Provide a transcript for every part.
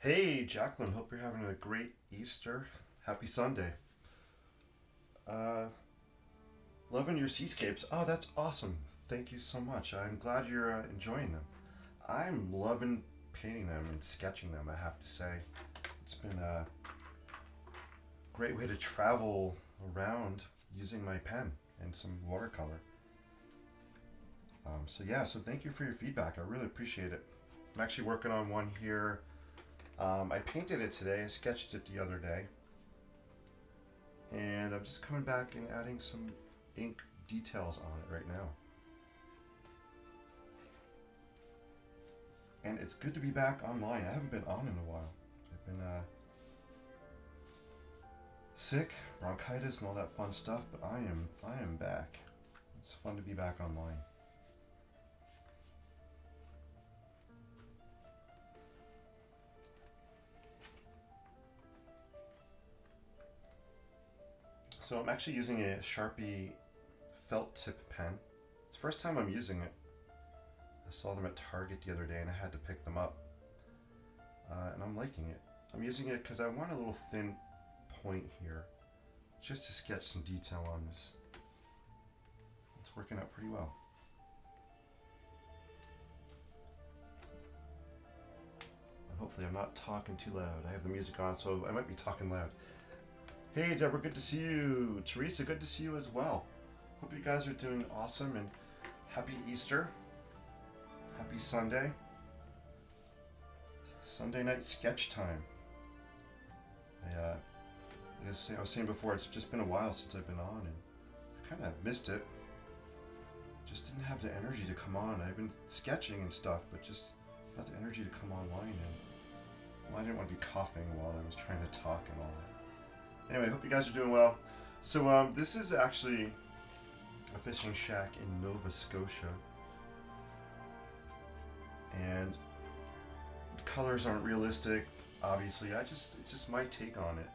Hey, Jacqueline, hope you're having a great Easter. Happy Sunday. Uh, Loving your seascapes. Oh, that's awesome. Thank you so much. I'm glad you're enjoying them. I'm loving painting them and sketching them, I have to say. It's been a great way to travel around using my pen and some watercolor. So thank you for your feedback. I really appreciate it. I'm actually working on one here. I painted it today, I sketched it the other day, and I'm just coming back and adding some ink details on it right now. And it's good to be back online. I haven't been on in a while. I've been sick, bronchitis, and all that fun stuff, but I am back. It's fun to be back online. So I'm actually using a Sharpie felt tip pen. It's the first time I'm using it. I saw them at Target the other day and I had to pick them up. And I'm liking it. I'm using it because I want a little thin point here, just to sketch some detail on this. It's working out pretty well. And hopefully I'm not talking too loud. I have the music on, so I might be talking loud. Hey Deborah, good to see you. Teresa, good to see you as well. Hope you guys are doing awesome and happy Easter. Happy Sunday. Sunday night sketch time. I was saying before, it's just been a while since I've been on, and I kind of have missed it. Just didn't have the energy to come on. I've been sketching and stuff, but just not the energy to come online. And I didn't want to be coughing while I was trying to talk and all that. Anyway, hope you guys are doing well. So this is actually a fishing shack in Nova Scotia, and the colors aren't realistic. Obviously, it's just my take on it.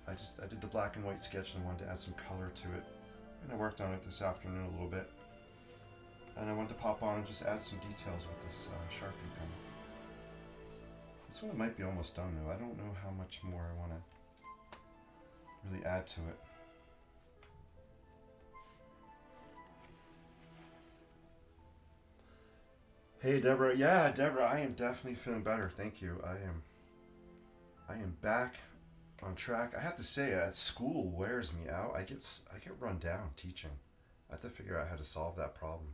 I did the black and white sketch and I wanted to add some color to it, and I worked on it this afternoon a little bit. And I wanted to pop on and just add some details with this Sharpie pen. This one might be almost done though. I don't know how much more I want to really add to it. Hey Deborah, yeah Deborah, I am definitely feeling better. Thank you. I am back on track. I have to say, school wears me out. I get run down teaching. I have to figure out how to solve that problem.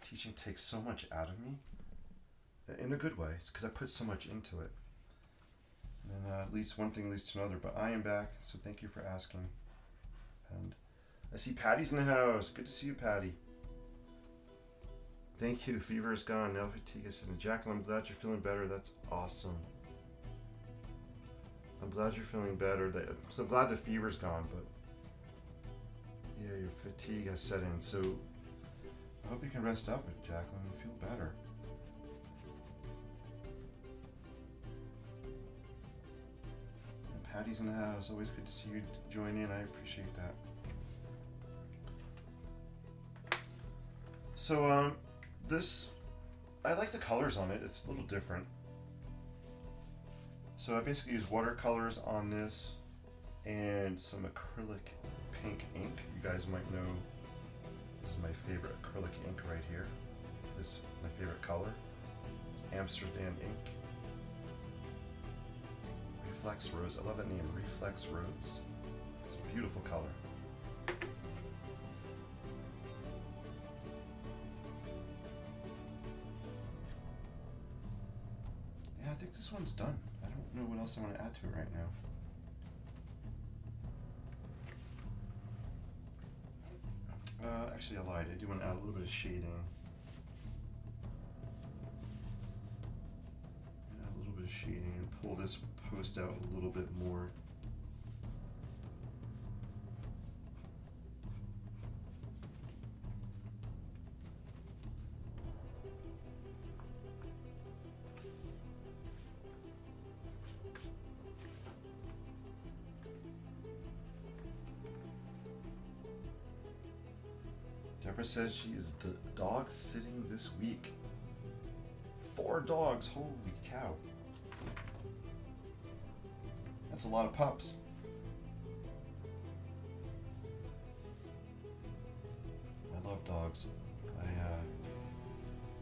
Teaching takes so much out of me, in a good way. It's because I put so much into it. And then at least one thing leads to another. But I am back, so thank you for asking. And I see Patty's in the house. Good to see you, Patty. Thank you. Fever is gone. Now fatigue is in. Jacqueline, I'm glad you're feeling better. That's awesome. I'm glad you're feeling better. I'm so glad the fever's gone, but yeah, your fatigue has set in. So I hope you can rest up, Jacqueline, and feel better. And Patty's in the house. Always good to see you join in. I appreciate that. So this, I like the colors on it. It's a little different. So I basically use watercolors on this and some acrylic pink ink. You guys might know this is my favorite acrylic ink right here. This is my favorite color. It's Amsterdam ink. Reflex Rose. I love that name, Reflex Rose. It's a beautiful color. Yeah, I think this one's done. I don't know what else I want to add to it right now. Actually, I lied. I do want to add a little bit of shading. Add a little bit of shading and pull this post out a little bit more. Deborah says she is dog sitting this week. 4 dogs, holy cow. That's a lot of pups. I love dogs.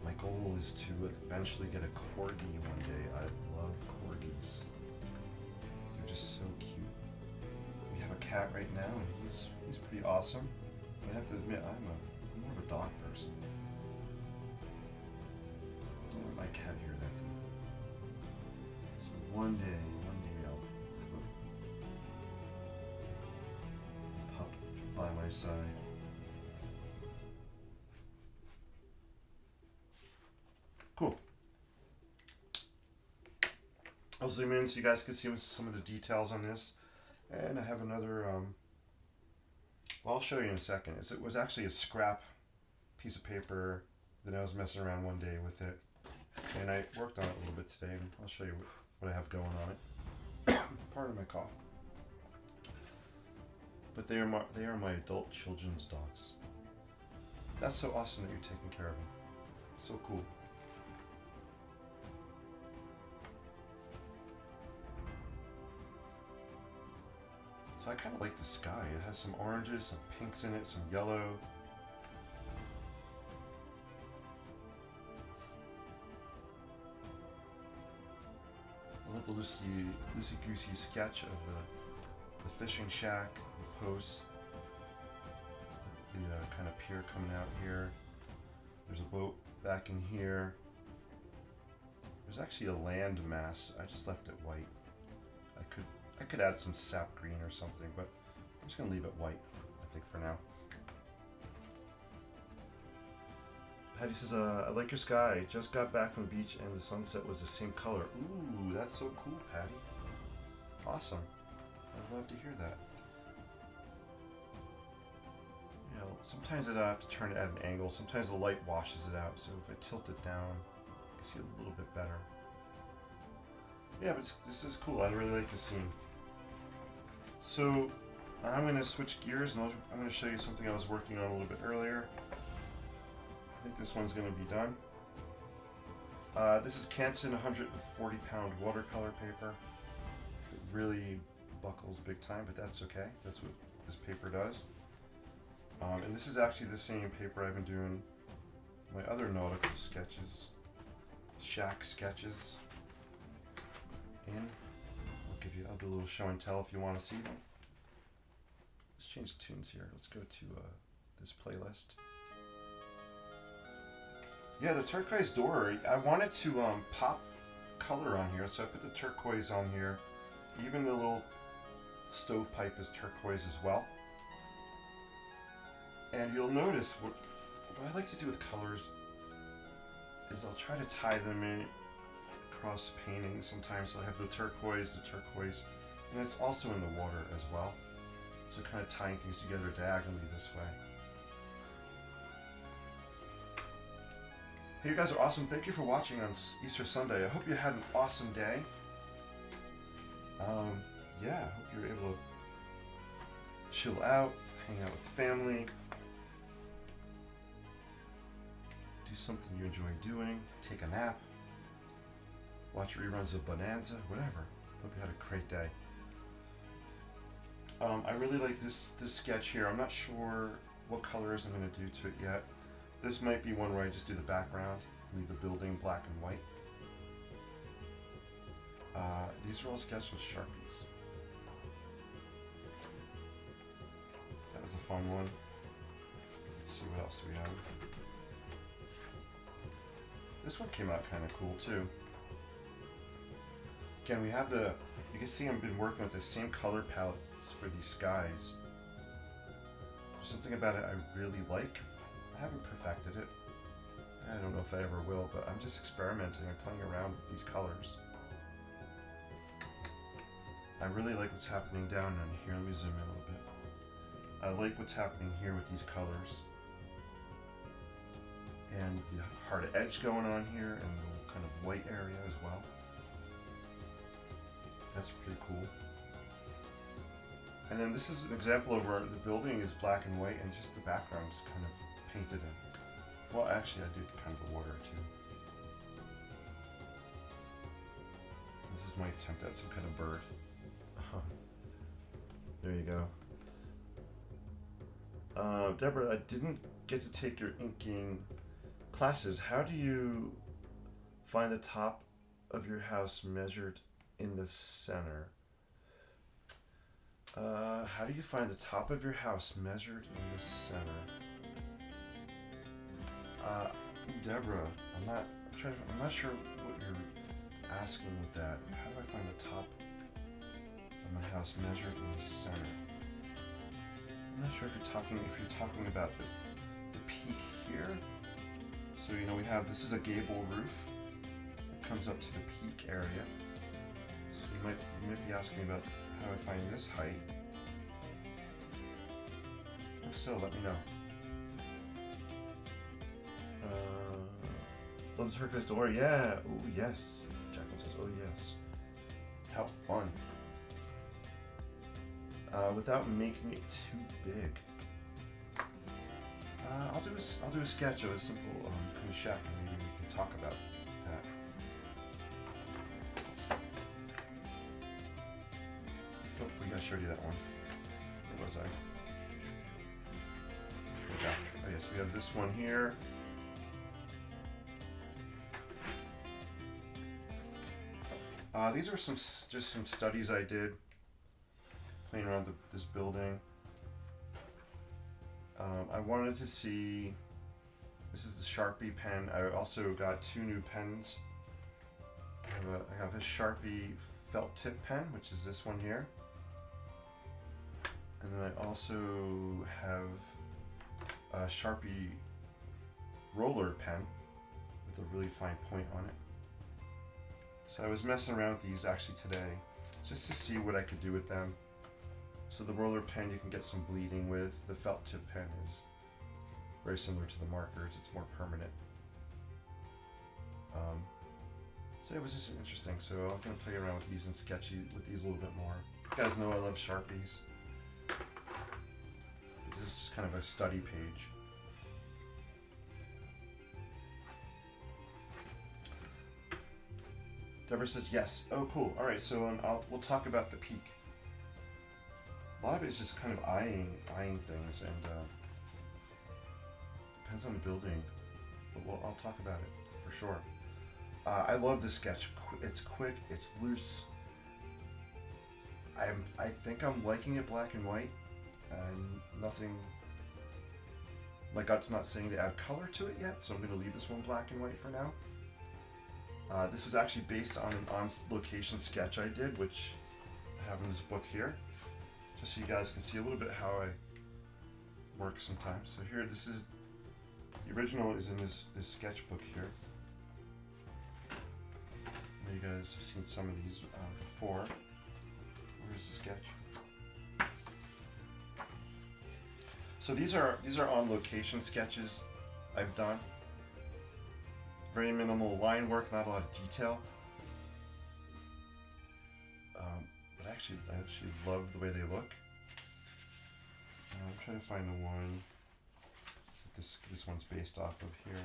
My goal is to eventually get a corgi one day. I love corgis. They're just so cute. We have a cat right now, and he's pretty awesome. But I have to admit, I'm more of a dog person. I don't want my cat here that day. So one day I'll have a pup by my side. Cool. I'll zoom in so you guys can see some of the details on this. And I have another, well, I'll show you in a second. It was actually a scrap piece of paper that I was messing around one day with it. And I worked on it a little bit today, and I'll show you what I have going on it. Pardon my cough. But they are my adult children's dogs. That's so awesome that you're taking care of them. So cool. So I kind of like the sky. It has some oranges, some pinks in it, some yellow. I love the loosey-goosey sketch of the fishing shack, the posts, the kind of pier coming out here. There's a boat back in here. There's actually a land mass. I just left it white. I could add some sap green or something, but I'm just gonna leave it white, I think, for now. Patty says, I like your sky. Just got back from the beach and the sunset was the same color. Ooh, that's so cool, Patty. Awesome. I'd love to hear that. You know, sometimes I have to turn it at an angle. Sometimes the light washes it out, so if I tilt it down, I can see it a little bit better. Yeah, but this is cool. I really like this scene. So I'm going to switch gears and I'm going to show you something I was working on a little bit earlier. I think this one's going to be done. This is Canson 140-pound watercolor paper. It really buckles big time, but that's okay. That's what this paper does. And this is actually the same paper I've been doing my other nautical sketches, shack sketches. I'll do a little show and tell if you want to see them. Let's change the tunes here. Let's go to this playlist. Yeah, the turquoise door. I wanted to pop color on here, so I put the turquoise on here. Even the little stovepipe is turquoise as well. And you'll notice what I like to do with colors is I'll try to tie them in across paintings. Sometimes I'll have the turquoise, and it's also in the water as well. So kind of tying things together diagonally this way. Hey, you guys are awesome. Thank you for watching on Easter Sunday. I hope you had an awesome day. Yeah, I hope you were able to chill out, hang out with family, do something you enjoy doing, take a nap, watch reruns of Bonanza, whatever. Hope you had a great day. I really like this sketch here. I'm not sure what colors I'm going to do to it yet. This might be one where I just do the background, leave the building black and white. These are all sketched with Sharpies. That was a fun one. Let's see what else we have. This one came out kind of cool too. Again, we have you can see I've been working with the same color palettes for these skies. There's something about it I really like. I haven't perfected it. I don't know if I ever will, but I'm just experimenting and playing around with these colors. I really like what's happening down in here. Let me zoom in a little bit. I like what's happening here with these colors. And the hard edge going on here, and the little kind of white area as well. That's pretty cool. And then this is an example of where the building is black and white and just the background is kind of painted in. Well, actually I did kind of the water too. This is my attempt at some kind of bird. There you go. Deborah, I didn't get to take your inking classes. How do you find the top of your house measured in the center? How do you find the top of your house measured in the center? Deborah, I'm not sure what you're asking with that. How do I find the top of my house measured in the center? I'm not sure if you're talking about the peak here. So we have, this is a gable roof. It comes up to the peak area. So you might be asking about how I find this height. If so, let me know. Love the turquoise door, yeah. Oh yes. Jacqueline says, oh yes. How fun. Without making it too big. I'll do a sketch of a simple kind of shack, and maybe we can talk about that. Oh, I showed you that one. Where was I? Oh yes, we have this one here. These are just some studies I did playing around this building. I wanted to see, this is the Sharpie pen. I also got 2 new pens. I have a Sharpie felt tip pen, which is this one here. And then I also have a Sharpie roller pen with a really fine point on it. So I was messing around with these actually today, just to see what I could do with them. So the roller pen you can get some bleeding with. The felt tip pen is very similar to the markers. It's more permanent. So it was just interesting. So I'm going to play around with these and sketch with these a little bit more. You guys know I love Sharpies. This is just kind of a study page. Deborah says yes. Oh, cool. All right, so we'll talk about the peak. A lot of it is just kind of eyeing things, and depends on the building. But I'll talk about it for sure. I love this sketch. It's quick. It's loose. I think I'm liking it black and white, and nothing. My gut's not saying to add color to it yet, so I'm going to leave this one black and white for now. This was actually based on an on-location sketch I did, which I have in this book here, just so you guys can see a little bit how I work sometimes. So here, this is, the original is in this sketchbook here. You guys have seen some of these before. Where's the sketch? So these are on-location sketches I've done. Very minimal line work, not a lot of detail. But I actually love the way they look. I'm trying to find the one that this one's based off of here.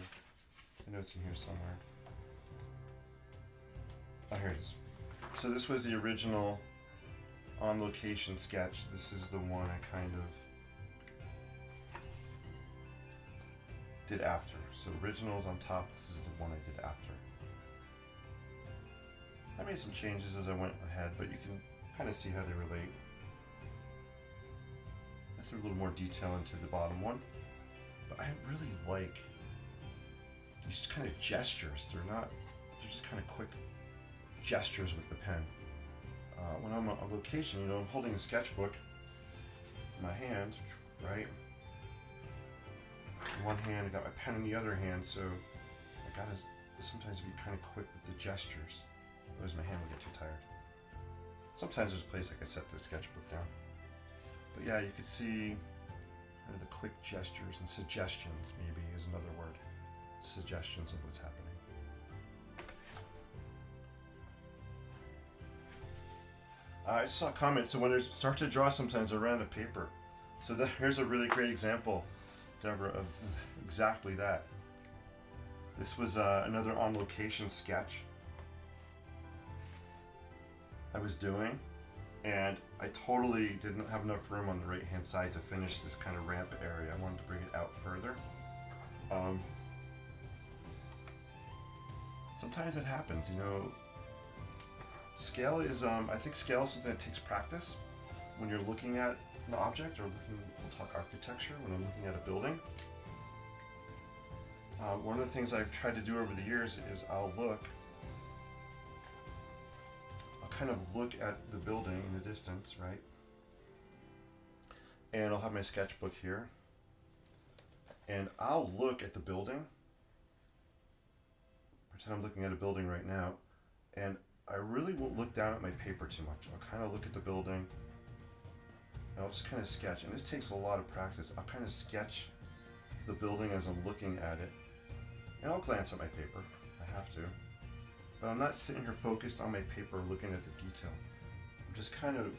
I know it's in here somewhere. Oh, here it is. So this was the original on-location sketch. This is the one I kind of did after. So original is on top, this is the one I did after. I made some changes as I went ahead, but you can kind of see how they relate. I threw a little more detail into the bottom one, but I really like these kind of gestures. They're just kind of quick gestures with the pen. When I'm on location, I'm holding a sketchbook in my hand, right? In one hand, I got my pen in the other hand, so I gotta sometimes be kind of quick with the gestures, otherwise my hand will get too tired. Sometimes there's a place I can set the sketchbook down. But yeah, you can see kind of the quick gestures and suggestions, maybe is another word. Suggestions of what's happening. I just saw a comment, so when I start to draw sometimes I run out of paper. So here's a really great example, Deborah, of exactly that. This was another on-location sketch I was doing, And I totally didn't have enough room on the right hand side to finish this kind of ramp area. I wanted to bring it out further. Sometimes it happens, you know. Scale is, I think scale is something that takes practice. When you're looking at an object, or looking, we'll talk architecture, when I'm looking at a building. One of the things I've tried to do over the years is I'll kind of look at the building in the distance, right? And I'll have my sketchbook here. And I'll look at the building. Pretend I'm looking at a building right now. And I really won't look down at my paper too much. I'll kind of look at the building. And I'll just kind of sketch. And this takes a lot of practice. I'll kind of sketch the building as I'm looking at it. And I'll glance at my paper. I have to. But I'm not sitting here focused on my paper looking at the detail. I'm just kind of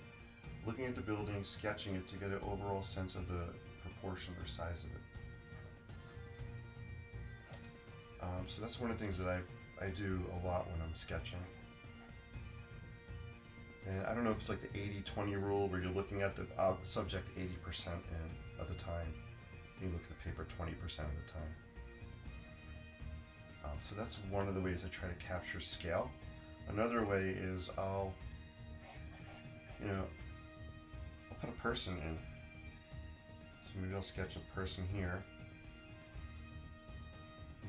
looking at the building, sketching it to get an overall sense of the proportion or size of it. So that's one of the things that I do a lot when I'm sketching. And I don't know if it's like the 80-20 rule where you're looking at the subject 80% of the time. You look at the paper 20% of the time. So that's one of the ways I try to capture scale. Another way is I'll put a person in. So maybe I'll sketch a person here.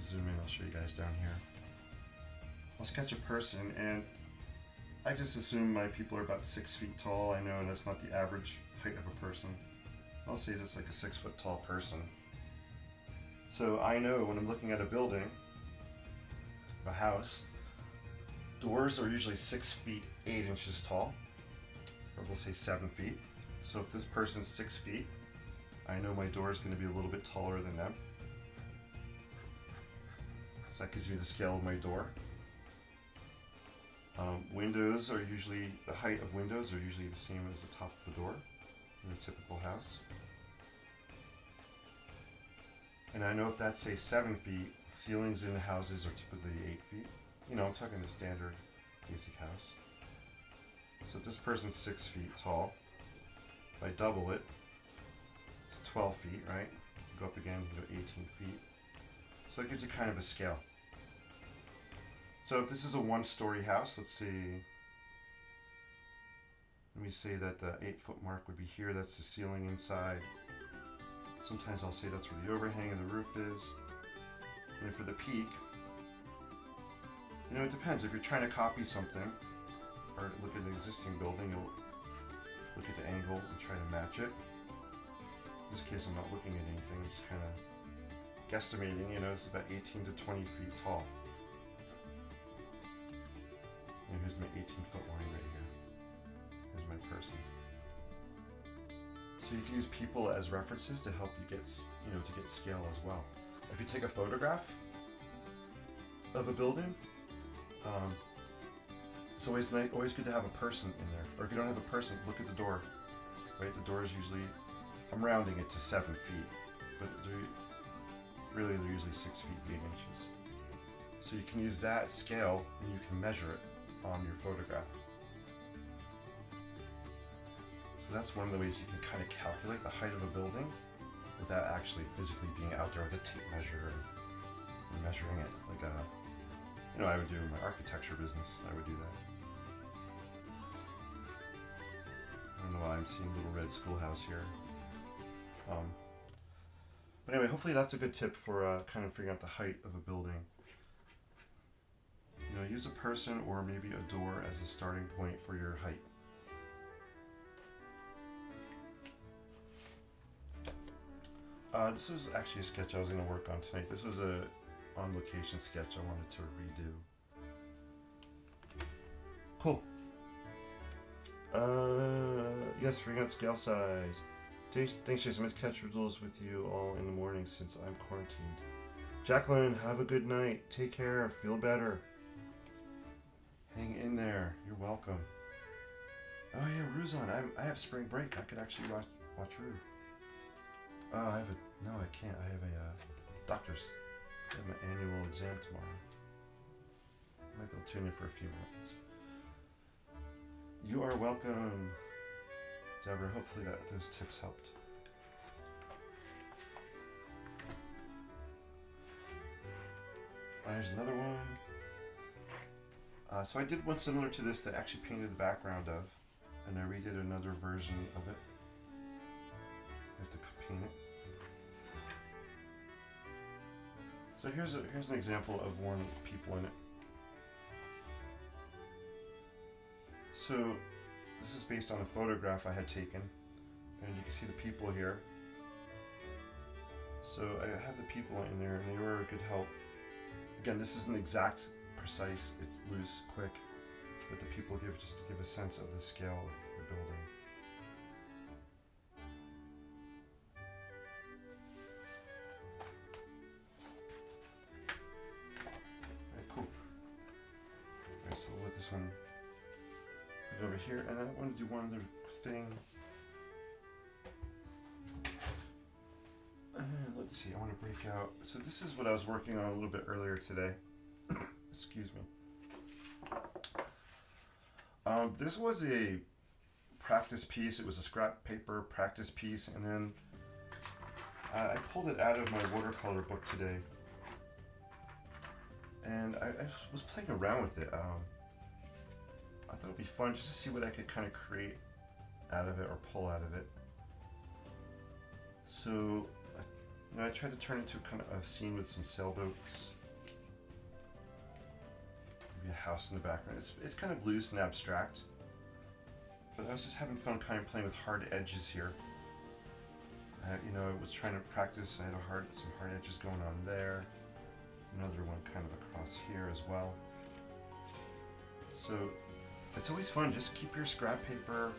Zoom in, I'll show you guys down here. I'll sketch a person, and I just assume my people are about 6 feet tall. I know that's not the average height of a person. I'll say that's like a 6 foot tall person. So I know when I'm looking at a building, a house, doors are usually 6 feet 8 inches tall, or we'll say 7 feet. So if this person's 6 feet, I know my door is going to be a little bit taller than them. So that gives me the scale of my door. Windows are usually, the height of windows are usually the same as the top of the door in a typical house. And I know if that's, say, 7 feet, ceilings in houses are typically 8 feet. You know, I'm talking the standard basic house. So if this person's 6 feet tall, if I double it, it's 12 feet, right? Go up again, you go 18 feet. So it gives you kind of a scale. So if this is a 1-story house, let's see, let me say that the 8 foot mark would be here, that's the ceiling inside. Sometimes I'll say that's where the overhang of the roof is. And for the peak, it depends. If you're trying to copy something, or look at an existing building, you'll look at the angle and try to match it. In this case, I'm not looking at anything, I'm just kind of guesstimating, this is about 18 to 20 feet tall. And here's my 18-foot line right here. Here's my person. So you can use people as references to help you get, to get scale as well. If you take a photograph of a building, it's always good to have a person in there. Or if you don't have a person, look at the door. Right, the door is usually, I'm rounding it to 7 feet, but they're usually 6 feet 8 inches. So you can use that scale and you can measure it on your photograph. So that's one of the ways you can kind of calculate the height of a building without actually physically being out there with a tape measure and measuring it like I would do in my architecture business. I would do that. I don't know why I'm seeing Little Red Schoolhouse here. But anyway, hopefully that's a good tip for kind of figuring out the height of a building. Use a person or maybe a door as a starting point for your height. This was actually a sketch I was going to work on tonight. This was a on-location sketch I wanted to redo. Cool. Yes, figuring out scale size. Thanks, Jason. Let's catch riddles with you all in the morning since I'm quarantined. Jacqueline, have a good night. Take care. Feel better. Hang in there. You're welcome. Oh yeah, Rue's on. I have spring break. I could actually watch Rue. Oh, no, I can't. I have a doctor's. I have my annual exam tomorrow. I might be able to tune in for a few minutes. You are welcome. Deborah, hopefully those tips helped. There's another one. So I did one similar to this that I actually painted the background of, and I redid another version of it. I have to paint it. So here's an example of one with people in it. So this is based on a photograph I had taken, and you can see the people here. So I have the people in there, and they were a good help. Again, this isn't exact, precise, it's loose, quick, but the people give just to give a sense of the scale of the building. Alright, cool. Alright, so we'll let this one put it over here, and I want to do one other thing. Let's see, I want to break out. So this is what I was working on a little bit earlier today. Excuse me. This was a practice piece. It was a scrap paper practice piece, and then I pulled it out of my watercolor book today. And I was playing around with it. I thought it would be fun just to see what I could kind of create out of it or pull out of it. So I tried to turn it into kind of a scene with some sailboats. Maybe a house in the background. It's kind of loose and abstract. But I was just having fun kind of playing with hard edges here. I was trying to practice. I had some hard edges going on there. Another one kind of across here as well. So it's always fun. Just keep your scrap paper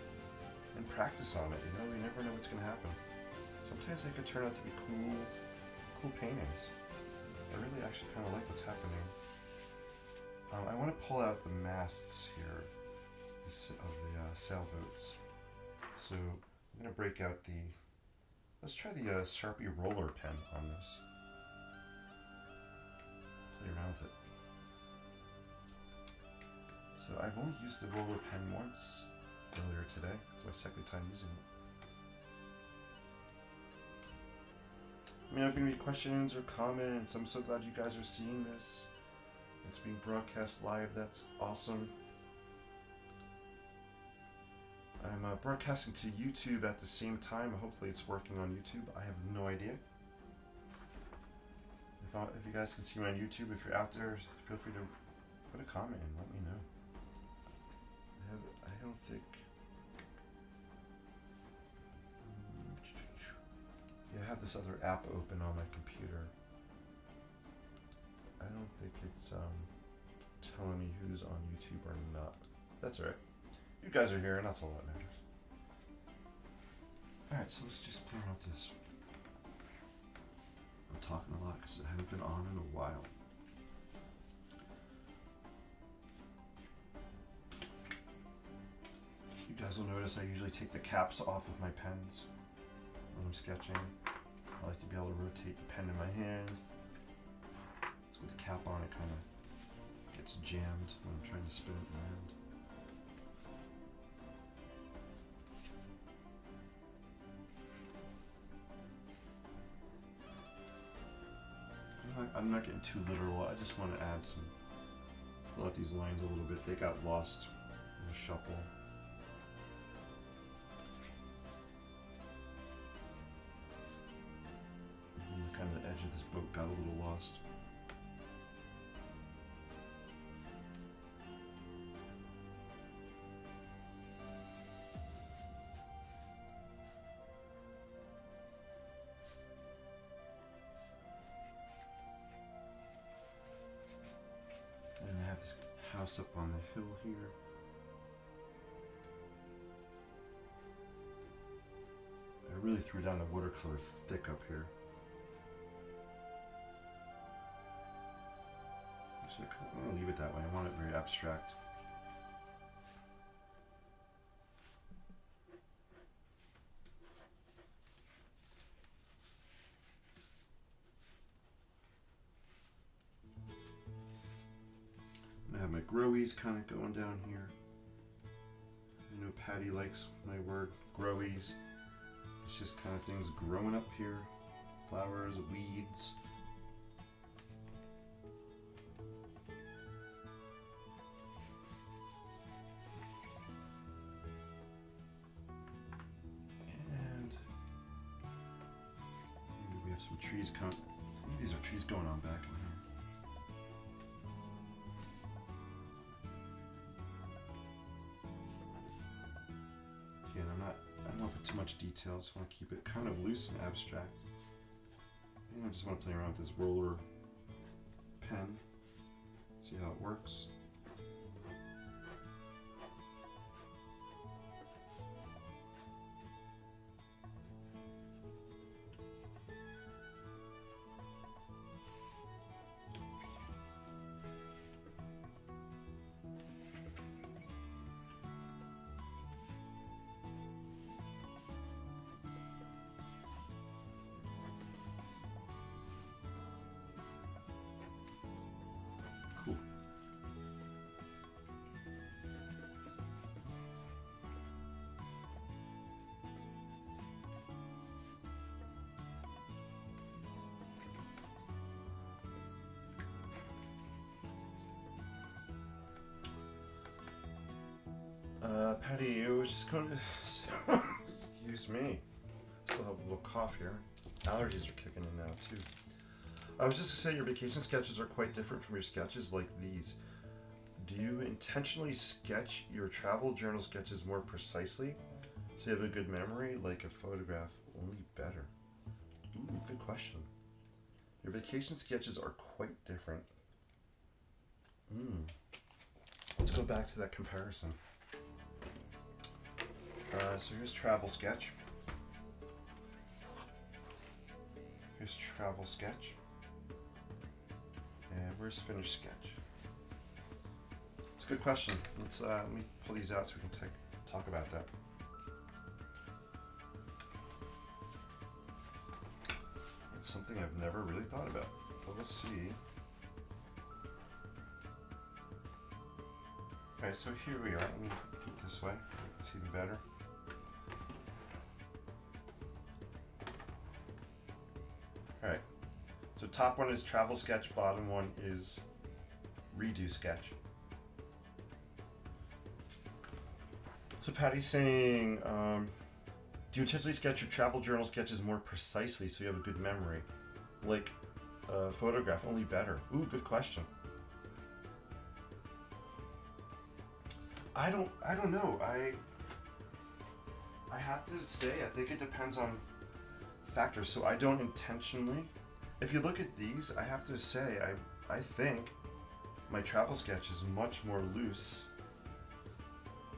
and practice on it. You never know what's going to happen. Sometimes they could turn out to be cool paintings. I really actually kind of like what's happening. I want to pull out the masts here of the sailboats. So I'm going to break out let's try the Sharpie roller pen on this. Play around with it. So I've only used the roller pen once earlier today. It's my second time using it. Let me know if you have any questions or comments. I'm so glad you guys are seeing this. It's being broadcast live. That's awesome. I'm broadcasting to YouTube at the same time. Hopefully it's working on YouTube. I have no idea. If you guys can see me on YouTube, if you're out there, feel free to put a comment and let me know. I don't think... I have this other app open on my computer. I don't think it's telling me who's on YouTube or not. That's alright. You guys are here, and that's all that matters. Alright, so let's just play around with this. I'm talking a lot because I haven't been on in a while. You guys will notice I usually take the caps off of my pens when I'm sketching. I like to be able to rotate the pen in my hand. So with the cap on, it kind of gets jammed when I'm trying to spin it around. I'm not getting too literal. I just want to add fill out these lines a little bit. They got lost in the shuffle. Kind of the edge of this boat got a little lost. And I have this house up on the hill here. I really threw down the watercolor thick up here. I'm going to leave it that way. I want it very abstract. I'm going to have my growies kind of going down here. You know, Patty likes my word, growies. It's just kind of things growing up here. Flowers, weeds. And maybe we have some trees coming. These are trees going on back in here. Again, I don't want to put too much detail. I just want to keep it kind of loose and abstract. And I just want to play around with this roller pen, see how it works. Cool. Patty, I was just going to... Excuse me. Still have a little cough here. Allergies are kicking in now, too. I was just going to say your vacation sketches are quite different from your sketches like these. Do you intentionally sketch your travel journal sketches more precisely so you have a good memory, like a photograph, only better? Ooh, good question. Your vacation sketches are quite different. Let's go back to that comparison. So here's travel sketch. Here's travel sketch. And where's finished sketch? It's a good question. Let me pull these out so we can talk about that. It's something I've never really thought about. But let's see. Alright, so here we are. Let me put it this way. It's even better. Alright, so top one is travel sketch, bottom one is redo sketch. So Patty's saying, do you intentionally sketch your travel journal sketches more precisely so you have a good memory? Like a photograph, only better. Ooh, good question. I don't know. I have to say, I think it depends on factors. So I don't intentionally. If you look at these, I have to say, I think my travel sketch is much more loose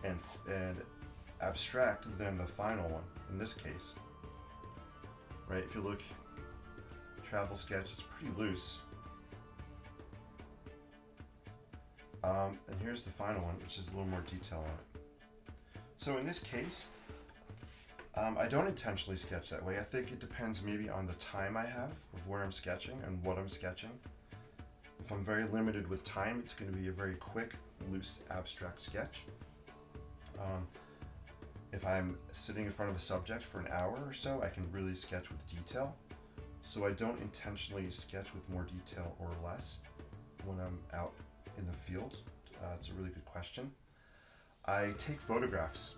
and abstract than the final one in this case. Right? If you look, travel sketch is pretty loose. And here's the final one, which is a little more detail on it. So in this case, I don't intentionally sketch that way. I think it depends maybe on the time I have of where I'm sketching and what I'm sketching. If I'm very limited with time, it's going to be a very quick, loose, abstract sketch. If I'm sitting in front of a subject for an hour or so, I can really sketch with detail. So I don't intentionally sketch with more detail or less when I'm out in the field. It's a really good question. I take photographs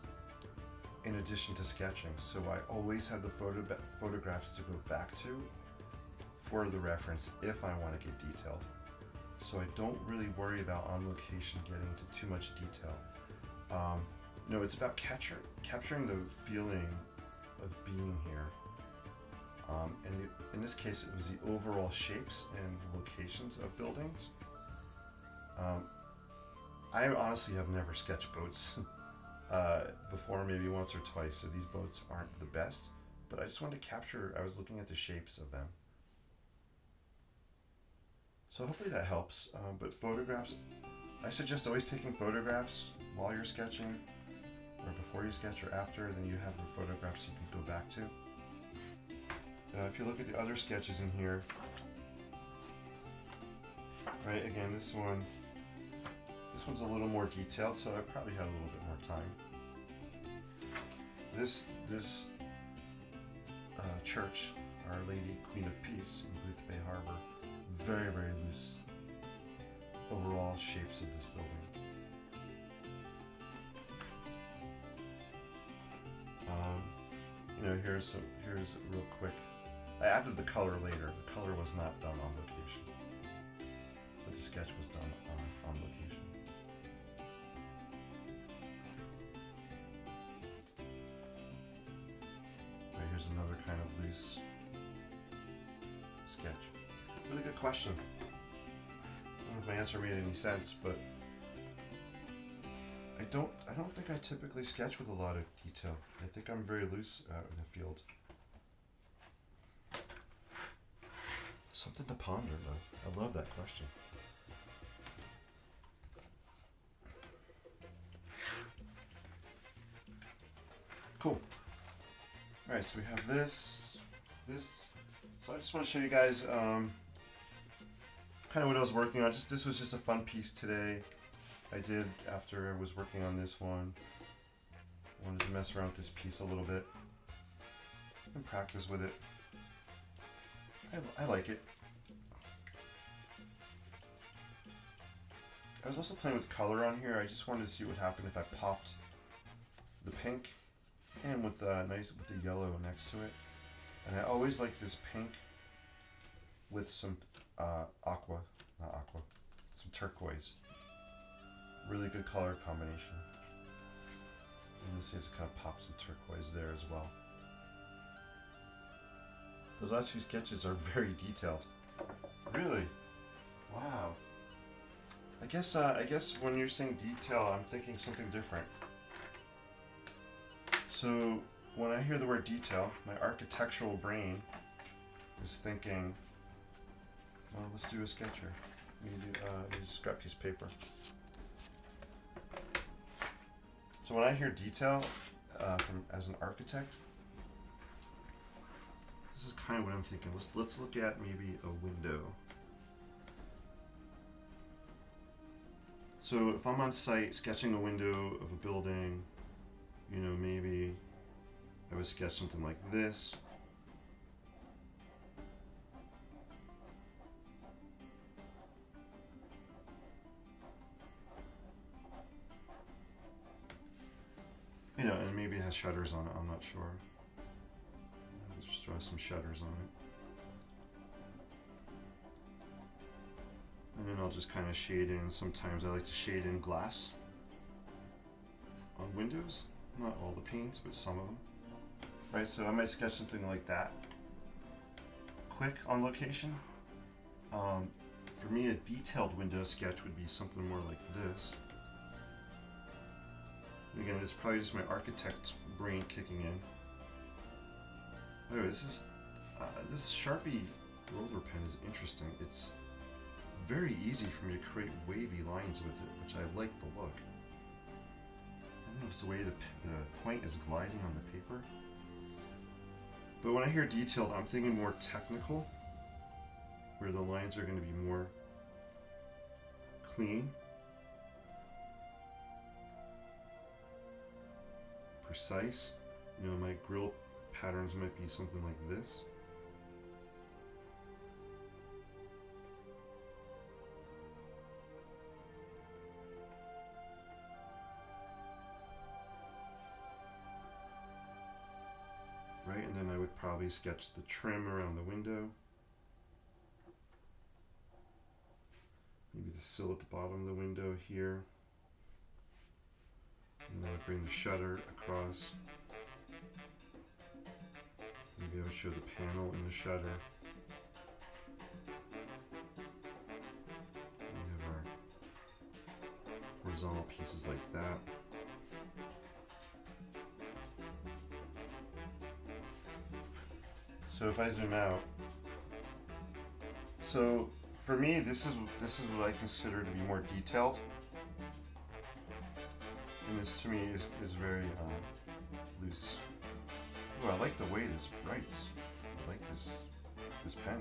in addition to sketching, so I always have the photographs to go back to for the reference if I want to get detailed. So I don't really worry about on location getting into too much detail. No, it's about capturing the feeling of being here. And in this case, it was the overall shapes and locations of buildings. I honestly have never sketched boats before, maybe once or twice, so these boats aren't the best, but I just wanted to capture, I was looking at the shapes of them. So hopefully that helps, but photographs, I suggest always taking photographs while you're sketching, or before you sketch or after, then you have the photographs you can go back to. If you look at the other sketches in here, right, again, this one's a little more detailed, so I probably had a little bit more time. this church, Our Lady Queen of Peace in Booth Bay Harbor, very, very loose overall shapes of this building. Here's real quick. I added the color later. The color was not done on location, but the sketch was done on location. Right, here's another kind of loose sketch. Really good question. I don't know if my answer made any sense, but I don't think I typically sketch with a lot of detail. I think I'm very loose out in the field. Something to ponder, though. I love that question. Cool. All right, so we have this. So I just want to show you guys kind of what I was working on. This was just a fun piece today. I did after I was working on this one. I wanted to mess around with this piece a little bit and practice with it. I like it. I was also playing with color on here. I just wanted to see what happened if I popped the pink and with the yellow next to it. And I always like this pink with some some turquoise. Really good color combination. And you'll see it kind of pop some turquoise there as well. Those last few sketches are very detailed. Really? Wow. I guess when you're saying detail, I'm thinking something different. So when I hear the word detail, my architectural brain is thinking, well, let's do a sketch here. Use a scrap piece of paper. So when I hear detail as an architect, this is kind of what I'm thinking. Let's look at maybe a window. So if I'm on site sketching a window of a building, maybe I would sketch something like this. And maybe it has shutters on it, I'm not sure. Let's just throw some shutters on it. And then I'll just kind of shade in. Sometimes I like to shade in glass on windows. Not all the panes, but some of them. Right, so I might sketch something like that. Quick on location. For me, a detailed window sketch would be something more like this. And again, it's probably just my architect brain kicking in. Anyway, this Sharpie roller pen is interesting. It's very easy for me to create wavy lines with it, which I like the look. I don't know if it's the way the point is gliding on the paper. But when I hear detailed, I'm thinking more technical, where the lines are going to be more clean, precise. My grill patterns might be something like this. Right, and then I would probably sketch the trim around the window. Maybe the sill at the bottom of the window here. And then I would bring the shutter across. Maybe I would show the panel in the shutter. We have our horizontal pieces like that. So if I zoom out, so for me, this is what I consider to be more detailed. And this to me is very loose. Ooh, I like the way this writes. I like this pen.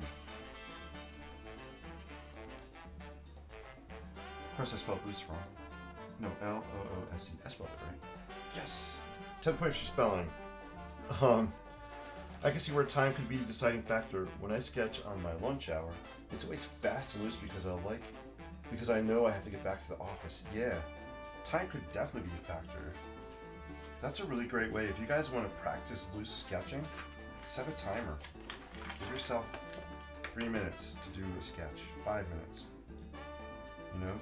Of course I spelled loose wrong. No, L-O-O-S-E. I spelled it right. Yes! 10 points for spelling. Um, I can see where time could be the deciding factor. When I sketch on my lunch hour, it's always fast and loose because I know I have to get back to the office. Yeah, time could definitely be a factor. That's a really great way. If you guys want to practice loose sketching, set a timer. Give yourself 3 minutes to do a sketch, 5 minutes. You know,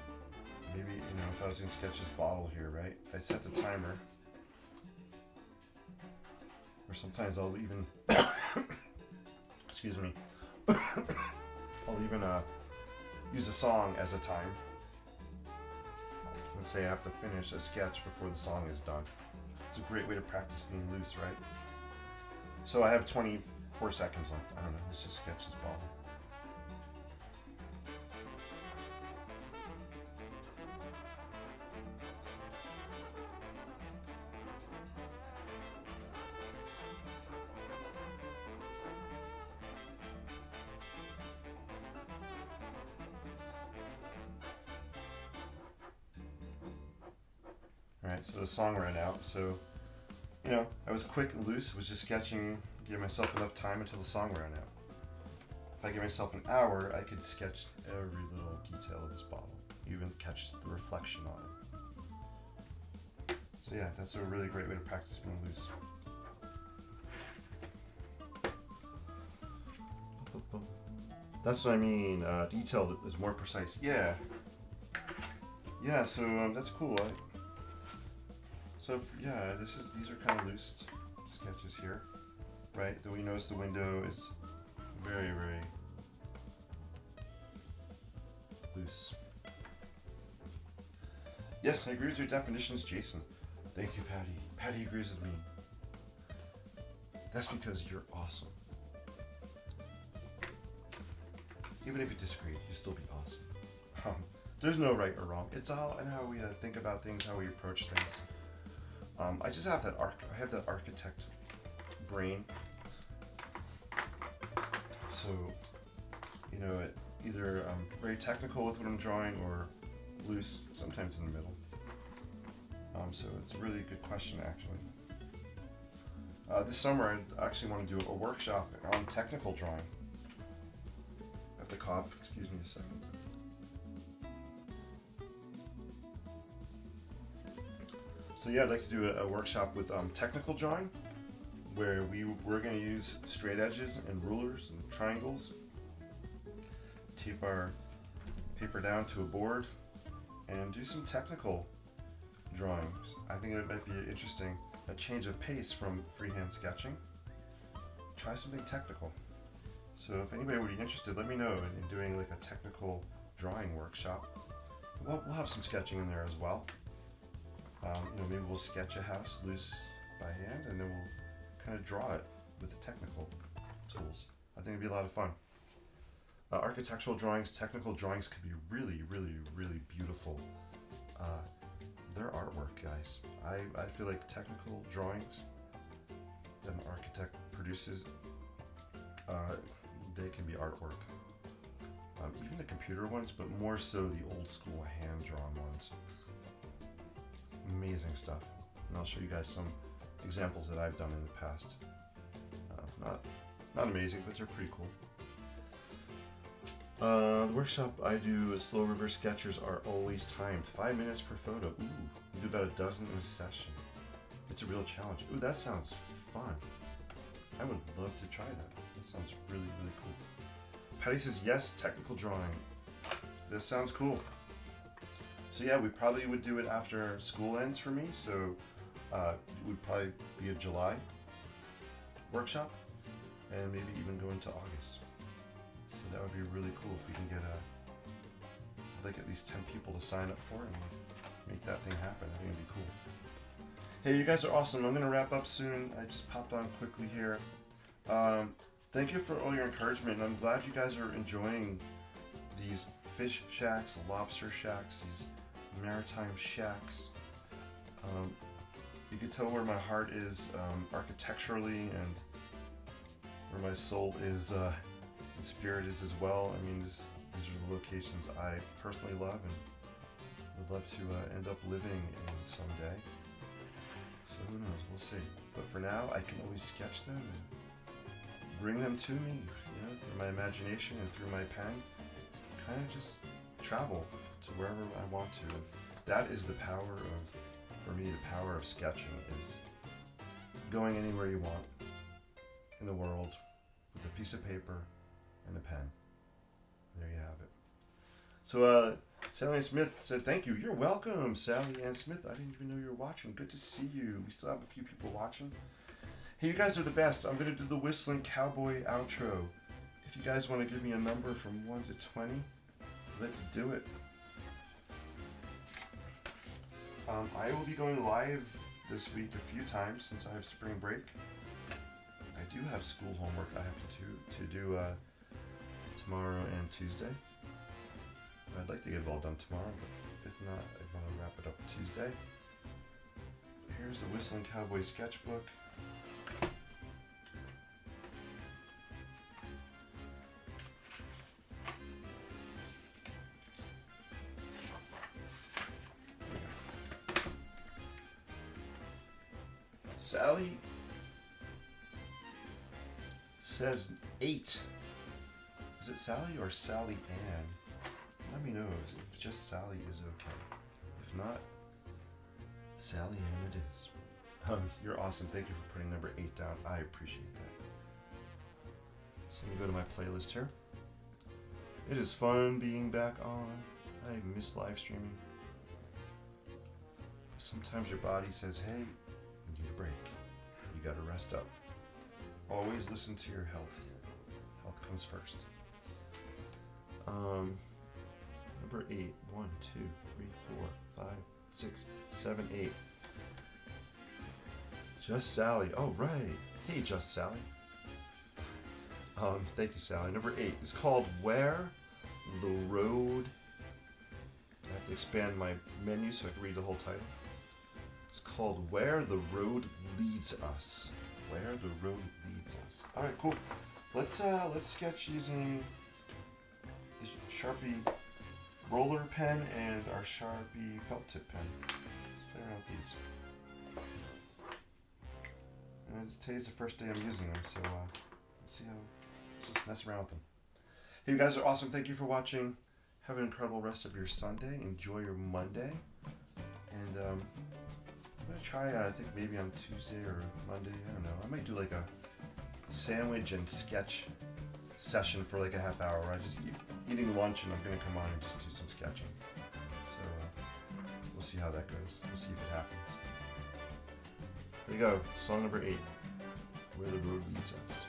maybe, if I was gonna sketch this bottle here, right? I set the timer. Or sometimes I'll even, excuse me, I'll even use a song as a time. Let's say I have to finish a sketch before the song is done. It's a great way to practice being loose, right? So I have 24 seconds left. I don't know, let's just sketch this bottle. Alright, so the song ran out, so, I was quick and loose, was just sketching, give myself enough time until the song ran out. If I give myself an hour, I could sketch every little detail of this bottle, even catch the reflection on it. So yeah, that's a really great way to practice being loose. That's what I mean, detail is more precise. Yeah, so that's cool. These are kind of loose sketches here, right? Then we notice the window is very, very loose. Yes, I agree with your definitions, Jason. Thank you, Patty. Patty agrees with me. That's because you're awesome. Even if you disagree, you still be awesome. There's no right or wrong. It's all in how we think about things, how we approach things. I just have I have that architect brain. So, either I'm very technical with what I'm drawing or loose, sometimes in the middle. So it's a really good question, actually. This summer, I actually want to do a workshop on technical drawing. I have to cough, excuse me a second. So yeah, I'd like to do a workshop with technical drawing, where we're going to use straight edges and rulers and triangles, tape our paper down to a board, and do some technical drawings. I think it might be interesting, a change of pace from freehand sketching. Try something technical. So if anybody would be interested, let me know in doing like a technical drawing workshop. We'll have some sketching in there as well. Maybe we'll sketch a house loose by hand, and then we'll kind of draw it with the technical tools. I think it'd be a lot of fun. Architectural drawings, technical drawings could be really, really, really beautiful. They're artwork, guys. I feel like technical drawings that an architect produces, they can be artwork. Even the computer ones, but more so the old school hand-drawn ones. Amazing stuff. And I'll show you guys some examples that I've done in the past. Not amazing, but they're pretty cool. The workshop I do is slow reverse sketchers are always timed. 5 minutes per photo. Ooh, we do about a dozen in a session. It's a real challenge. Ooh, that sounds fun. I would love to try that. That sounds really, really cool. Patty says yes, technical drawing. This sounds cool. So yeah, we probably would do it after school ends for me. So it would probably be a July workshop, and maybe even go into August. So that would be really cool if we can get at least 10 people to sign up for it and make that thing happen. I think it'd be cool. Hey, you guys are awesome. I'm gonna wrap up soon. I just popped on quickly here. Thank you for all your encouragement, and I'm glad you guys are enjoying these fish shacks, lobster shacks, these maritime shacks. You can tell where my heart is architecturally, and where my soul is and spirit is as well. I mean, these are the locations I personally love and would love to end up living in someday. So So who knows? We'll see. But for now, I can always sketch them and bring them to me, through my imagination and through my pen. Kind of just travel to wherever I want to. That is the power of, for me, the power of sketching is going anywhere you want in the world with a piece of paper and a pen. There you have it. So, Sally Ann Smith said, thank you. You're welcome, Sally Ann Smith. I didn't even know you were watching. Good to see you. We still have a few people watching. Hey, you guys are the best. I'm going to do the Whistling Cowboy outro. If you guys want to give me a number from 1 to 20, let's do it. I will be going live this week a few times since I have spring break. I do have school homework I have to do tomorrow and Tuesday. I'd like to get it all done tomorrow, but if not, I want to wrap it up Tuesday. Here's the Whistling Cowboy sketchbook. Sally says 8. Is it Sally or Sally Ann? Let me know if just Sally is okay. If not, Sally Ann it is. You're awesome. Thank you for putting number 8 down. I appreciate that. So let me go to my playlist here. It is fun being back on. I miss live streaming. Sometimes your body says, hey, you need a break. You gotta rest up. Always listen to your health. Health comes first. Number 8. 1, 2, 3, 4, 5, 6, 7, 8. Just Sally. Oh, right. Hey, Just Sally. Thank you, Sally. Number 8 is called Where the Road. I have to expand my menu so I can read the whole title. It's called Where the Road Leads Us. Where the Road Leads Us. All right, cool. Let's sketch using the Sharpie roller pen and our Sharpie felt tip pen. Let's play around with these. And today's the first day I'm using them, so let's see how. Let's just mess around with them. Hey, you guys are awesome. Thank you for watching. Have an incredible rest of your Sunday. Enjoy your Monday. And I'm gonna try. I think maybe on Tuesday or Monday. I don't know. I might do like a sandwich and sketch session for like a half hour where I just eating lunch and I'm gonna come on and just do some sketching. So we'll see how that goes. We'll see if it happens. There you go. Song number 8. Where the Road Leads Us.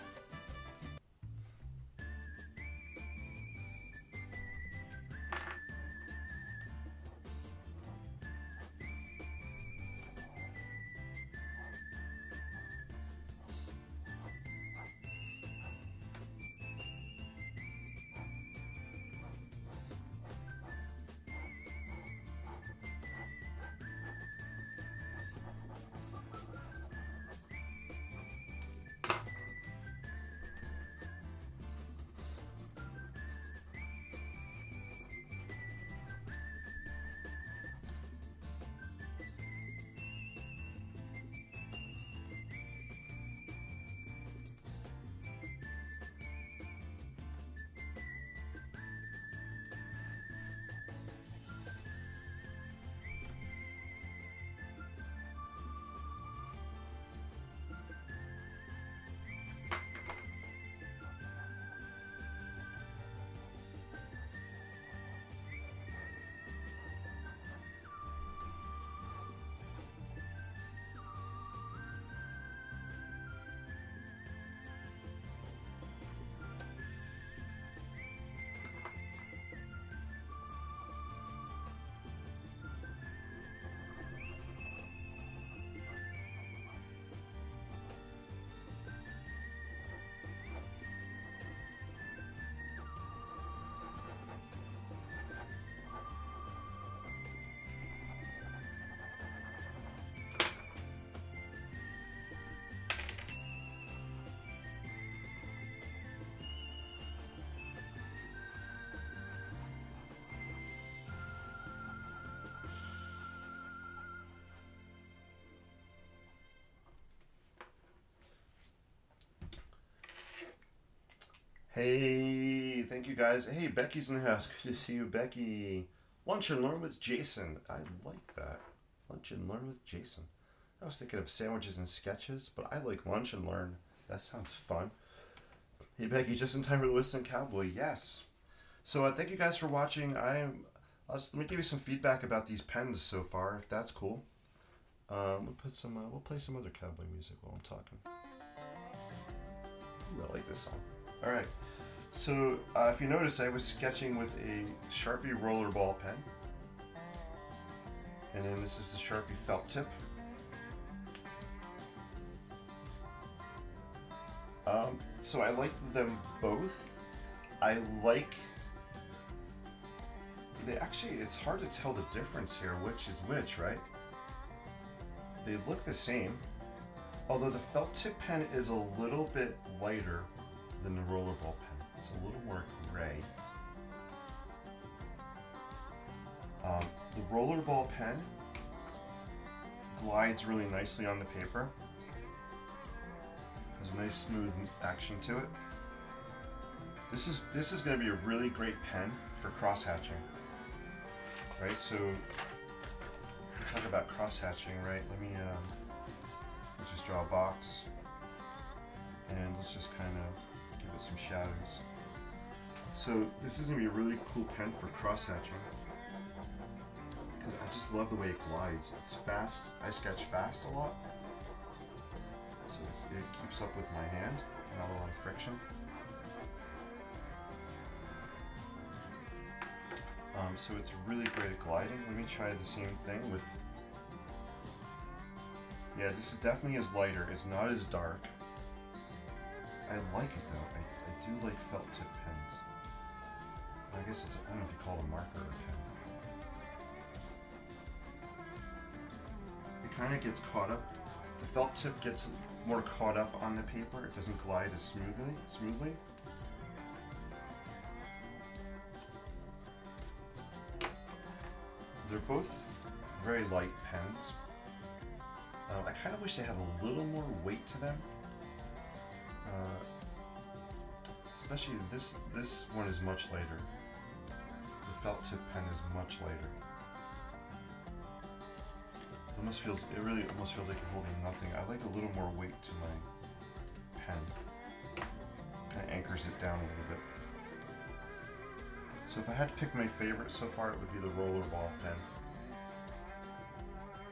Hey, thank you guys. Hey, Becky's in the house. Good to see you, Becky. Lunch and learn with Jason. I like that. Lunch and learn with Jason. I was thinking of sandwiches and sketches, but I like lunch and learn. That sounds fun. Hey, Becky, just in time for the Whistling Cowboy. Yes. So thank you guys for watching. Let me give you some feedback about these pens so far, if that's cool. We'll play some other cowboy music while I'm talking. Ooh, I like this song. All right. So if you noticed, I was sketching with a Sharpie rollerball pen, and then this is the Sharpie felt tip. So I like them both. I like. It's hard to tell the difference here, which is which, right? They look the same, although the felt tip pen is a little bit lighter than the rollerball pen. It's a little more gray. The rollerball pen glides really nicely on the paper. There's a nice smooth action to it. This is going to be a really great pen for cross hatching. Right, so we talk about cross hatching, right? Let's just draw a box, and let's just kind of give it some shadows. So this is gonna be a really cool pen for cross hatching because I just love the way it glides. It's fast. I sketch fast a lot, so it keeps up with my hand, not a lot of friction. So it's really great at gliding. Let me try the same thing with. Yeah, this is definitely is lighter. It's not as dark. I like it though. I do like felt tip pens. I guess I don't know if you call it a marker or a pen. It kind of gets caught up. The felt tip gets more caught up on the paper. It doesn't glide as smoothly. They're both very light pens. I kind of wish they had a little more weight to them. Especially this one is much lighter. The felt tip pen is much lighter. It really almost feels like you're holding nothing. I like a little more weight to my pen. Kind of anchors it down a little bit. So if I had to pick my favorite so far, it would be the rollerball pen.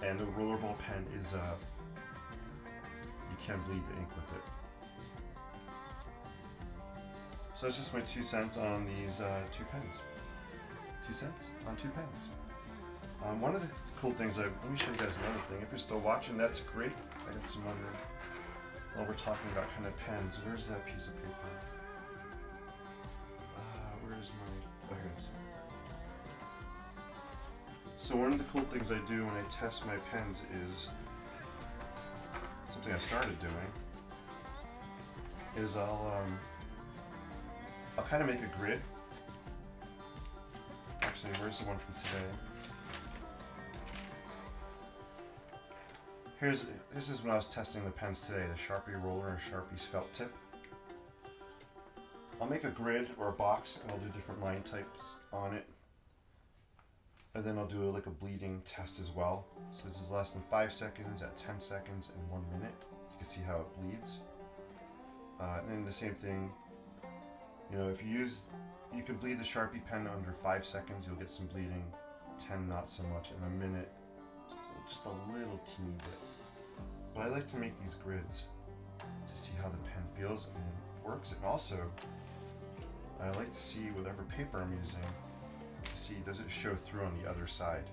And the rollerball pen is, you can bleed the ink with it. So that's just my 2 cents on these 2 pens. 2 cents on 2 pens. One of the cool things, let me show you guys another thing. If you're still watching, that's great. I got some other, while we're talking about kind of pens, where's that piece of paper? Where's my, oh, here it is. So one of the cool things I do when I test my pens is, something I started doing, is I'll kind of make a grid. Actually, where's the one from today? This is when I was testing the pens today, the Sharpie roller and Sharpie's felt tip. I'll make a grid or a box and I'll do different line types on it. And then I'll do like a bleeding test as well. So this is less than 5 seconds, at 10 seconds, and 1 minute. You can see how it bleeds. And then the same thing, if you can bleed the Sharpie pen under 5 seconds, you'll get some bleeding. 10, not so much. In a minute, just a little teeny bit. But I like to make these grids to see how the pen feels and works. And also, I like to see whatever paper I'm using, to see does it show through on the other side.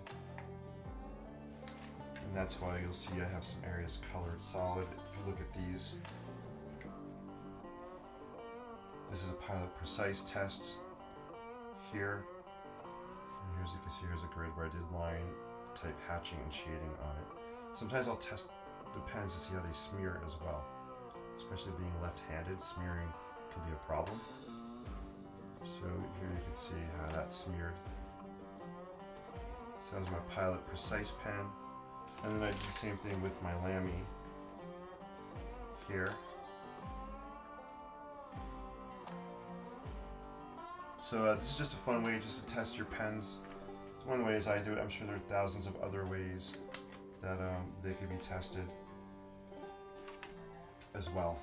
And that's why you'll see I have some areas colored solid. If you look at these, this is a Pilot Precise test here. And here's, you can see here's a grid where I did line type hatching and shading on it. Sometimes I'll test the pens to see how they smear as well. Especially being left-handed, smearing can be a problem. So here you can see how that's smeared. So that was my Pilot Precise pen. And then I did the same thing with my Lamy here. So this is just a fun way just to test your pens. It's one of the ways I do it. I'm sure there are thousands of other ways that they could be tested as well.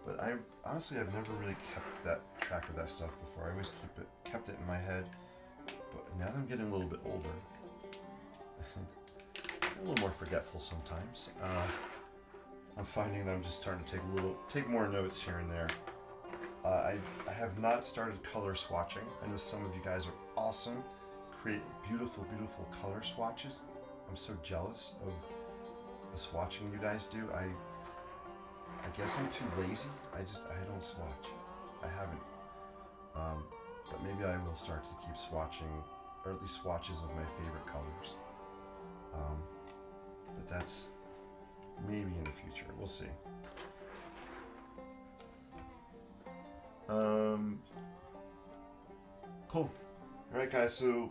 But I honestly, I've never really kept that track of that stuff before. I always kept it in my head. But now that I'm getting a little bit older, and a little more forgetful sometimes, I'm finding that I'm just starting to take more notes here and there. I have not started color swatching. I know some of you guys are awesome, create beautiful, beautiful color swatches. I'm so jealous of the swatching you guys do. I guess I'm too lazy. I don't swatch. I haven't. But maybe I will start to keep swatching, or at least swatches of my favorite colors. But that's maybe in the future. We'll see. Cool. Alright guys, so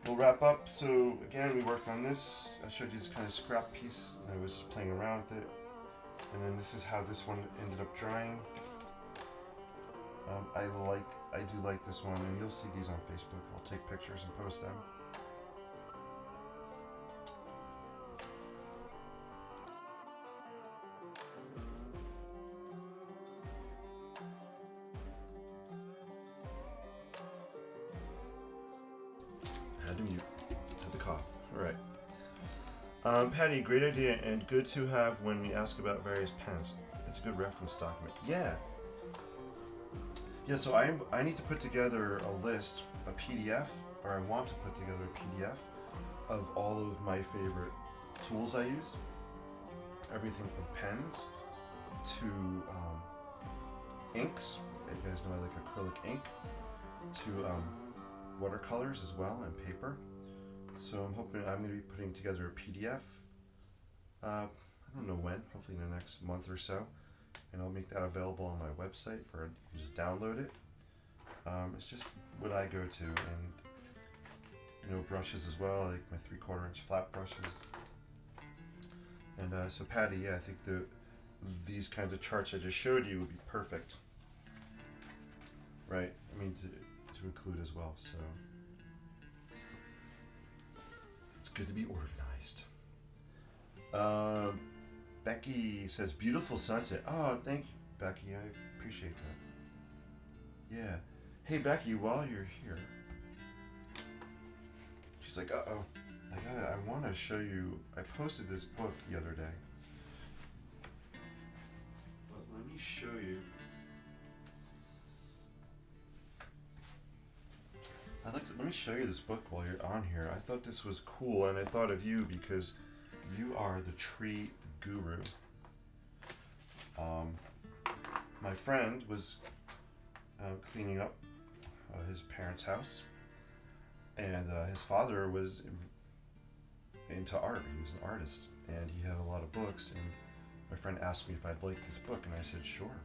we'll wrap up. So again, we worked on this. I showed you this kind of scrap piece. I was just playing around with it. And then this is how this one ended up drying. I do like this one, and you'll see these on Facebook. I'll take pictures and post them. Had to mute. Had to cough. Alright. Patty, great idea and good to have when we ask about various pens. It's a good reference document. Yeah. Yeah, so I need to put together a list, a PDF, or I want to put together a PDF of all of my favorite tools I use. Everything from pens to inks. You guys know I like acrylic ink. To watercolors as well, and paper. So I'm hoping I'm going to be putting together a PDF. I don't know when, hopefully in the next month or so. And I'll make that available on my website you can just download it. It's just what I go to, and brushes as well, like my 3/4 inch flat brushes. And so Patty, yeah, I think these kinds of charts I just showed you would be perfect, right? I mean to include as well. So it's good to be organized. Becky says, beautiful sunset. Oh, thank you, Becky. I appreciate that. Yeah. Hey, Becky, while you're here. She's like, uh-oh. I want to show you. I posted this book the other day. But let me show you. Let me show you this book while you're on here. I thought this was cool, and I thought of you because you are the tree guru. My friend was cleaning up his parents' house, and his father was into art. He was an artist, and he had a lot of books, and my friend asked me if I'd like this book, and I said sure.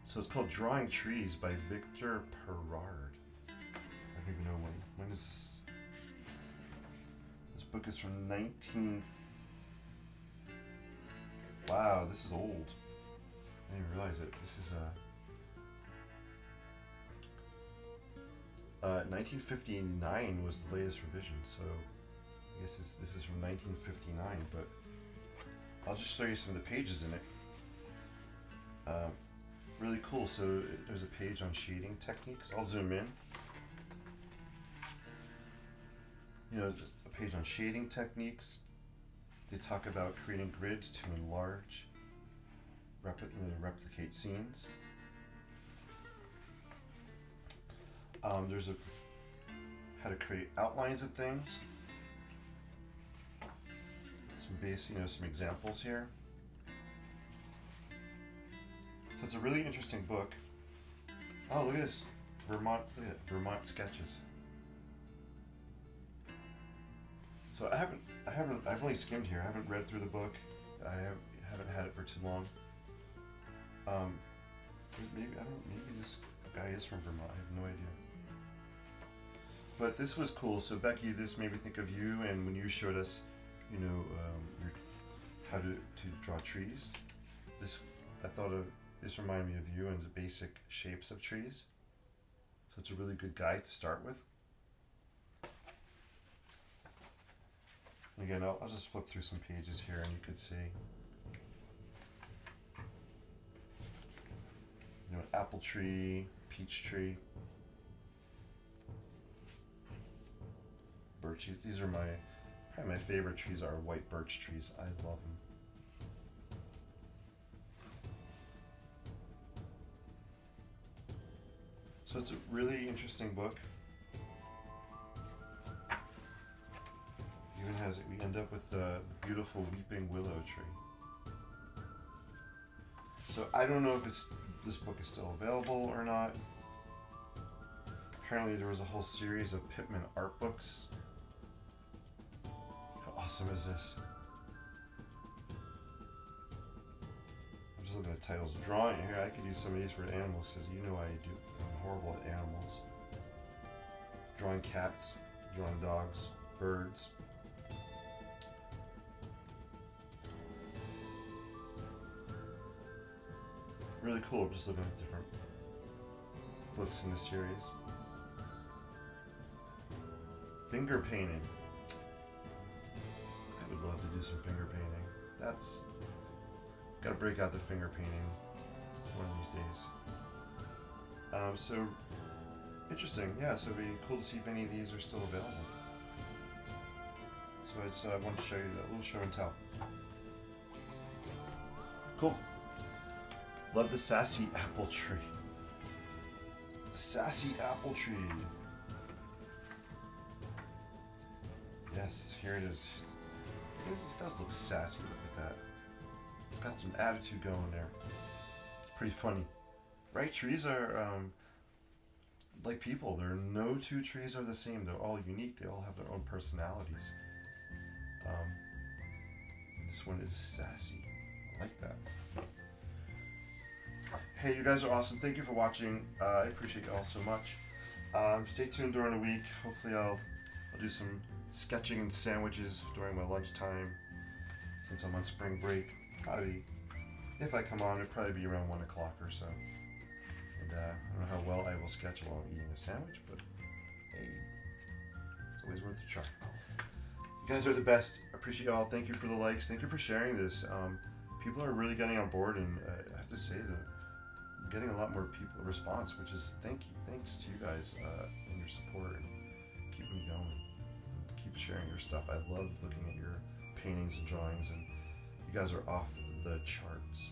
So it's called Drawing Trees by Victor Perard. I don't even know when is this? This book is from 19... Wow, this is old. I didn't even realize it. This is 1959 was the latest revision, so I guess this is from 1959, but I'll just show you some of the pages in it. Really cool. So there's a page on shading techniques. I'll zoom in. Just a page on shading techniques. They talk about creating grids to enlarge, replicate scenes. There's how to create outlines of things. Some basic, some examples here. So it's a really interesting book. Oh, look at this, Vermont sketches. So I've only skimmed here. I haven't read through the book. I haven't had it for too long. Maybe this guy is from Vermont. I have no idea. But this was cool. So Becky, this made me think of you, and when you showed us, how to draw trees. I thought of These remind me of you and the basic shapes of trees. So it's a really good guide to start with. Again, I'll just flip through some pages here and you could see, apple tree, peach tree, birches. These are probably my favorite trees are white birch trees. I love them. So it's a really interesting book. Even has we end up with the beautiful weeping willow tree. So I don't know if this book is still available or not. Apparently there was a whole series of Pittman art books. How awesome is this? I'm just looking at titles. Drawing here, I could use some of these for animals because you know I do. I'm horrible at animals. Drawing cats, drawing dogs, birds. Really cool. I'm just looking at different books in the series. Finger painting. I would love to do some finger painting. Gotta break out the finger painting one of these days. So interesting. Yeah, so it'd be cool to see if any of these are still available. So I just want to show you that little show and tell. Cool. Love the sassy apple tree. Sassy apple tree. Yes, here it is. It does look sassy. Look at that. It's got some attitude going there. It's pretty funny. Right? Trees are like people. No two trees are the same. They're all unique. They all have their own personalities. This one is sassy. I like that. Hey, you guys are awesome. Thank you for watching. I appreciate you all so much. Stay tuned during the week. Hopefully I'll do some sketching and sandwiches during my lunchtime since I'm on spring break. Probably, if I come on, it'll probably be around 1 o'clock or so. And I don't know how well I will sketch while I'm eating a sandwich, but hey, it's always worth a try. You guys are the best. I appreciate y'all. Thank you for the likes. Thank you for sharing this. People are really getting on board, and I have to say that I'm getting a lot more response, which is thanks to you guys and your support and keep me going. And keep sharing your stuff. I love looking at your paintings and drawings, and you guys are off the charts.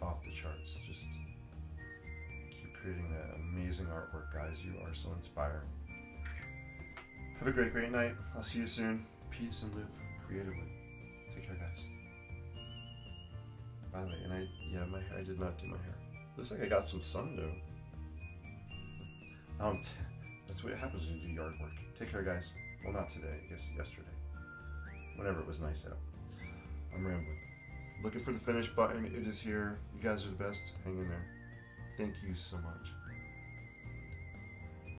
Off the charts. Just keep creating that amazing artwork, guys. You are so inspiring. Have a great, great night. I'll see you soon. Peace and live creatively. Take care, guys. By the way, and I did not do my hair. Looks like I got some sun though. That's what happens when you do yard work. Take care, guys. Well, not today. I guess yesterday. Whenever it was nice out. I'm rambling. Looking for the finish button. It is here. You guys are the best. Hang in there. Thank you so much.